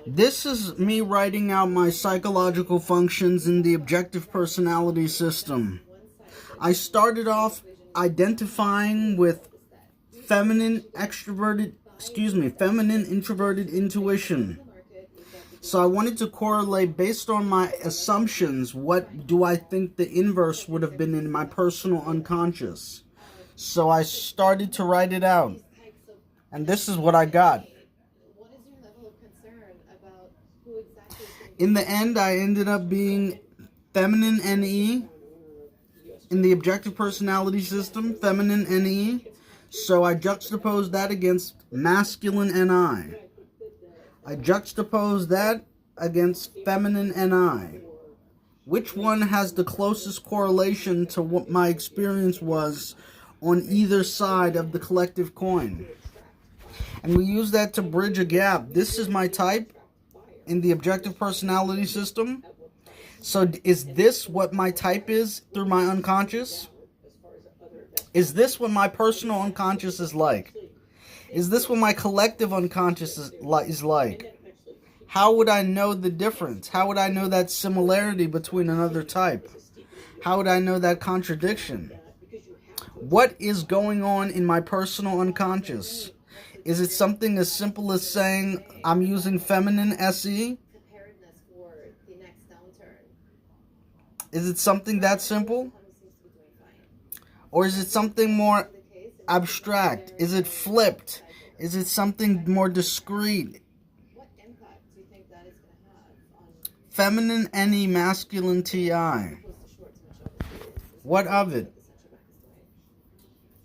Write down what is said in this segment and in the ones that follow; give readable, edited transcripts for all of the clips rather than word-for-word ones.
This is me writing out my psychological functions in the objective personality system. I started off identifying with feminine introverted intuition. So I wanted to correlate based on my assumptions, what do I think the inverse would have been in my personal unconscious. So I started to write it out. And this is what I got. In the end, I ended up being feminine NE in the objective personality system, feminine NE. So I juxtaposed that against masculine NI. I juxtaposed that against feminine NI. Which one has the closest correlation to what my experience was on either side of the collective coin? And we use that to bridge a gap. This is my type in the objective personality system. So is this what my type is through my unconscious? Is this what my personal unconscious is like? Is this what my collective unconscious is like? How would I know the difference? How would I know that similarity between another type? How would I know that contradiction? What is going on in my personal unconscious? Is it something as simple as saying I'm using feminine SE? Is it something that simple? Or is it something more abstract? Is it flipped? Is it something more discreet? Feminine NE, masculine TI. What of it?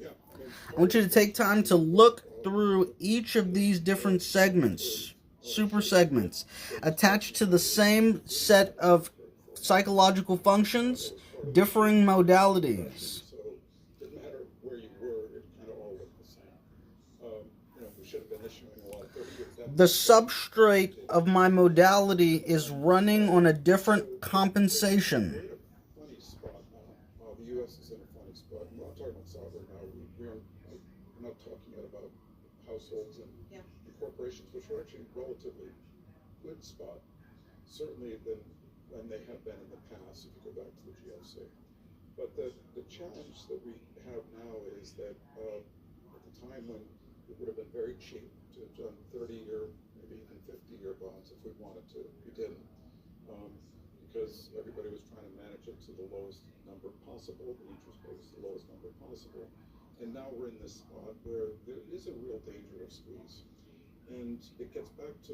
I want you to take time to look through each of these different segments, super segments, attached to the same set of psychological functions, differing modalities. The substrate of my modality is running on a different compensation. The U.S. is in a funny spot. We're not talking about sovereign now. We're not talking about households and corporations, which are actually a relatively good spot, certainly than they have been in the past, if you go back to the GFC. But the challenge that we have now is that at the time when it would have been very cheap to have done 30-year, maybe even 50-year bonds if we wanted to, we didn't. Because everybody was trying to manage it to the lowest number possible, the interest rate was the lowest number possible. And now we're in this spot where there is a real danger of squeeze. And it gets back to